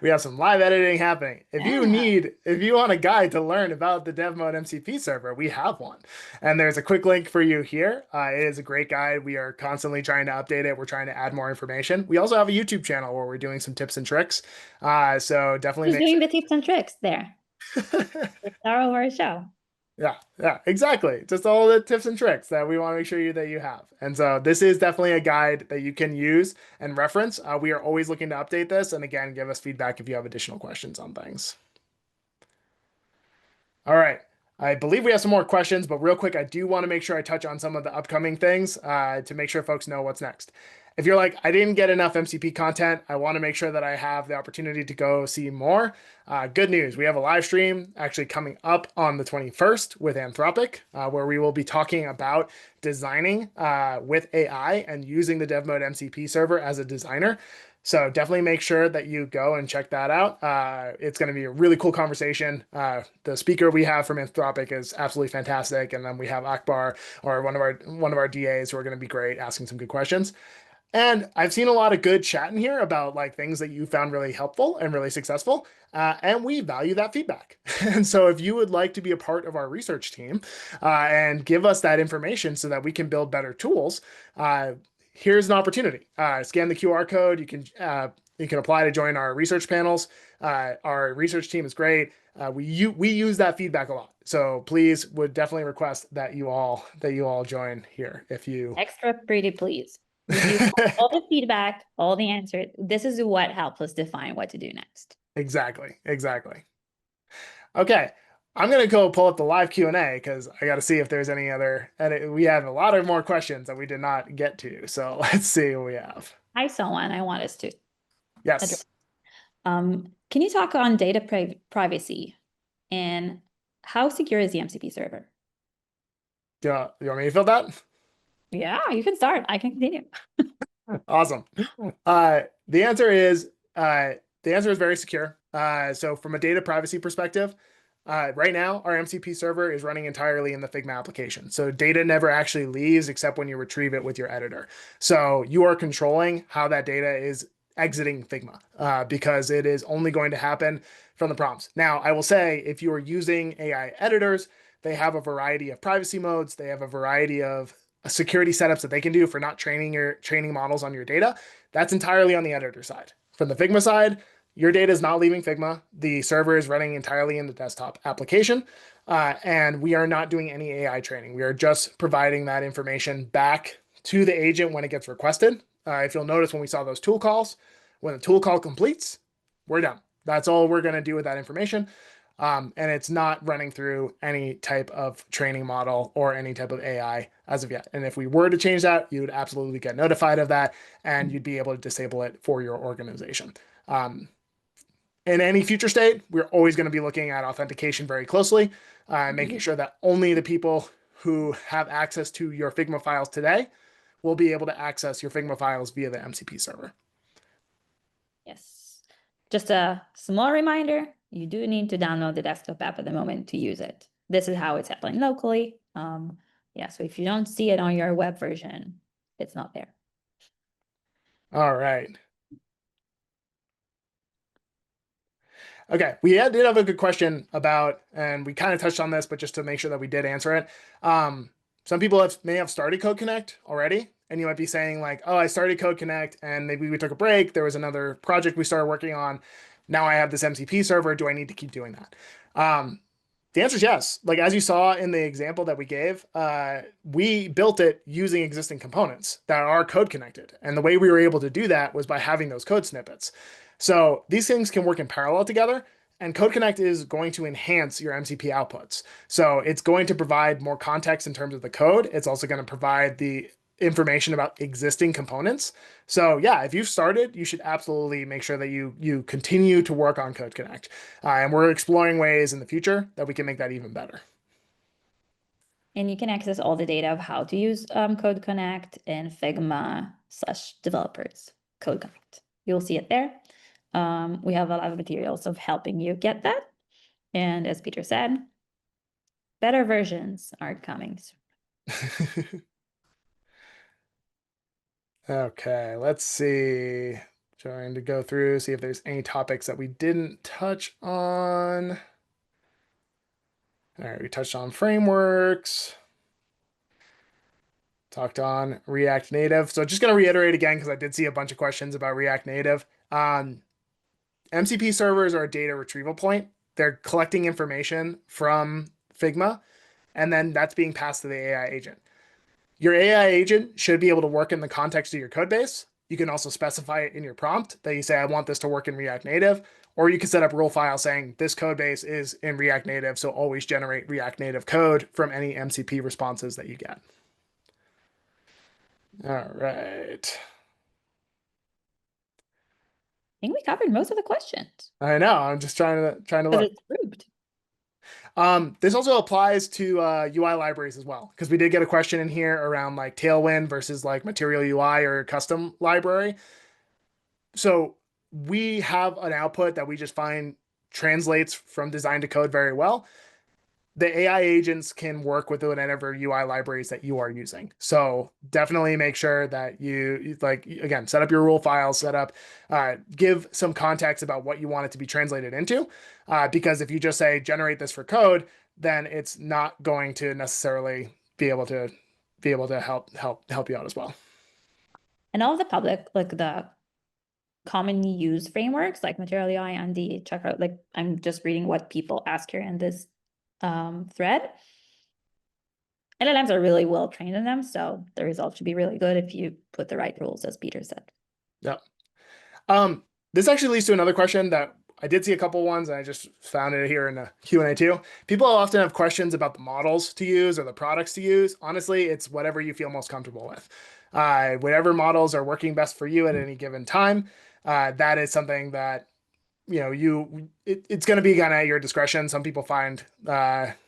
We have some live editing happening. Yeah. If you want a guide to learn about the Dev Mode MCP server, we have one. And there's a quick link for you here. It is a great guide. We are constantly trying to update it. We're trying to add more information. We also have a YouTube channel where we're doing some tips and tricks. So definitely Who's make doing the tips and tricks there? sure. The star of our show. Yeah, exactly. Just all the tips and tricks that we want to make sure that you have. And so this is definitely a guide that you can use and reference. We are always looking to update this. And again, give us feedback if you have additional questions on things. All right. I believe we have some more questions, but real quick, I do want to make sure I touch on some of the upcoming things to make sure folks know what's next. If you're like, I didn't get enough MCP content, I want to make sure that I have the opportunity to go see more. Good news, we have a live stream actually coming up on the 21st with Anthropic, where we will be talking about designing with AI and using the Dev Mode MCP server as a designer. So definitely make sure that you go and check that out. It's going to be a really cool conversation. The speaker we have from Anthropic is absolutely fantastic, and then we have Akbar, or one of our DAs, who are going to be great, asking some good questions. And I've seen a lot of good chat in here about like things that you found really helpful and really successful. And we value that feedback. And so if you would like to be a part of our research team and give us that information so that we can build better tools, here's an opportunity. Scan the QR code. You can apply to join our research panels. Our research team is great. We use that feedback a lot. So please would definitely request that you all join here if you Extra pretty please. We do all the feedback, all the answers. This is what helps us define what to do next. Exactly. Okay. I'm gonna go pull up the live Q&A because I got to see if there's any other. And we have a lot of more questions that we did not get to. So let's see what we have. I saw one I want us to address. Yes. Can you talk on data privacy and how secure is the MCP server? You want me to fill that? Yeah, you can start. I can continue. Awesome. The answer is very secure. So from a data privacy perspective, Right now, our MCP server is running entirely in the Figma application. So data never actually leaves except when you retrieve it with your editor. So you are controlling how that data is exiting Figma because it is only going to happen from the prompts. Now, I will say if you are using AI editors, they have a variety of privacy modes. They have a variety of security setups that they can do for not training models on your data. That's entirely on the editor side. From the Figma side, your data is not leaving Figma. The server is running entirely in the desktop application. And we are not doing any AI training. We are just providing that information back to the agent when it gets requested. If you'll notice when we saw those tool calls, when the tool call completes, we're done. That's all we're going to do with that information. And it's not running through any type of training model or any type of AI as of yet. And if we were to change that, you would absolutely get notified of that and you'd be able to disable it for your organization. In any future state, we're always going to be looking at authentication very closely, making sure that only the people who have access to your Figma files today will be able to access your Figma files via the MCP server. Yes. Just a small reminder, you do need to download the desktop app at the moment to use it. This is how it's happening locally. Yeah, so if you don't see it on your web version, it's not there. All right. Okay, we did have a good question about, and we kind of touched on this, but just to make sure that we did answer it. Some people may have started Code Connect already, and you might be saying like, oh, I started Code Connect and maybe we took a break. There was another project we started working on. Now I have this MCP server. Do I need to keep doing that? The answer is yes. Like as you saw in the example that we gave, we built it using existing components that are code connected. And the way we were able to do that was by having those code snippets. So these things can work in parallel together, and Code Connect is going to enhance your MCP outputs. So it's going to provide more context in terms of the code. It's also going to provide the information about existing components. So yeah, if you've started, you should absolutely make sure that you continue to work on Code Connect. And we're exploring ways in the future that we can make that even better. And you can access all the data of how to use Code Connect in Figma/developers Code Connect. You'll see it there. We have a lot of materials of helping you get that. And as Peter said, better versions are coming soon. Okay, let's see. Trying to go through, see if there's any topics that we didn't touch on. All right, we touched on frameworks. Talked on React Native. So just going to reiterate again, because I did see a bunch of questions about React Native. MCP servers are a data retrieval point. They're collecting information from Figma, and then that's being passed to the AI agent. Your AI agent should be able to work in the context of your code base. You can also specify it in your prompt that you say, I want this to work in React Native, or you can set up rule file saying this code base is in React Native, so always generate React Native code from any MCP responses that you get. All right. I think we covered most of the questions. I know. I'm just trying to Because look. it's grouped. This also applies to UI libraries as well, because we did get a question in here around like Tailwind versus like Material UI or custom library. So we have an output that we just find translates from design to code very well. The AI agents can work with whatever UI libraries that you are using. So definitely make sure that you like, again, set up your rule files, give some context about what you want it to be translated into. Because if you just say generate this for code, then it's not going to necessarily be able to help you out as well. And all of the public, like the commonly used frameworks like Material UI and the checkout, like I'm just reading what people ask here in this thread. LLMs are really well trained in them, so the result should be really good if you put the right rules, as Peter said. Yep. This actually leads to another question that I did see a couple ones, and I just found it here in the Q&A too. People often have questions about the models to use or the products to use. Honestly, it's whatever you feel most comfortable with. Whatever models are working best for you at any given time, that is something that it's going to be kind of at your discretion. Some people find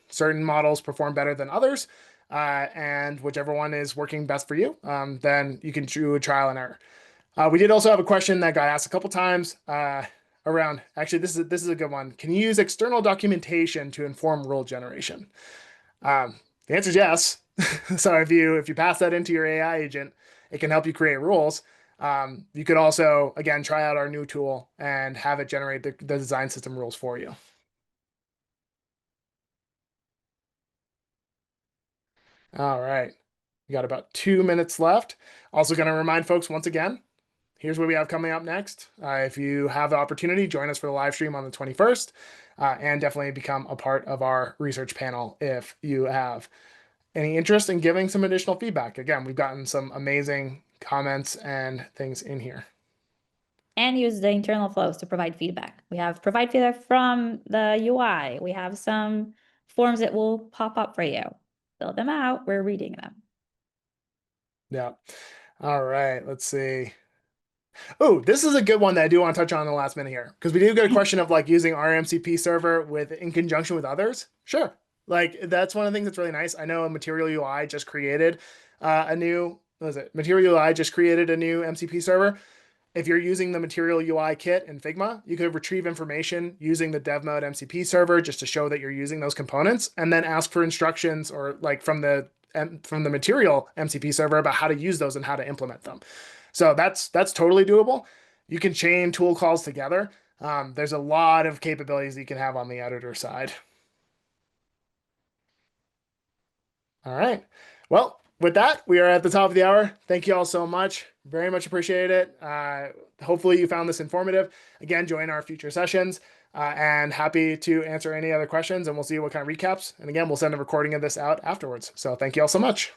certain models perform better than others, and whichever one is working best for you, then you can do a trial and error. We did also have a question that got asked a couple times around, actually, this is a good one. Can you use external documentation to inform rule generation? The answer is yes. So if you pass that into your AI agent, it can help you create rules. You could also, again, try out our new tool and have it generate the design system rules for you. All right. We got about 2 minutes left. Also going to remind folks once again, here's what we have coming up next. If you have the opportunity, join us for the live stream on the 21st, and definitely become a part of our research panel if you have any interest in giving some additional feedback. Again, we've gotten some amazing comments and things in here. And use the internal flows to provide feedback. We have provide feedback from the UI. We have some forms that will pop up for you. Fill them out. We're reading them. Yeah. All right. Let's see. Oh, this is a good one that I do want to touch on in the last minute here, because we do get a question of like using our MCP server in conjunction with others. Sure. Like that's one of the things that's really nice. I know Material UI just created Material UI just created a new MCP server. If you're using the Material UI kit in Figma, you could retrieve information using the Dev Mode MCP server just to show that you're using those components, and then ask for instructions or like from the Material MCP server about how to use those and how to implement them. So that's totally doable. You can chain tool calls together. There's a lot of capabilities you can have on the editor side. All right. Well, with that, we are at the top of the hour. Thank you all so much. Very much appreciate it. Hopefully you found this informative. Again, join our future sessions, and happy to answer any other questions, and we'll see what kind of recaps. And again, we'll send a recording of this out afterwards. So thank you all so much.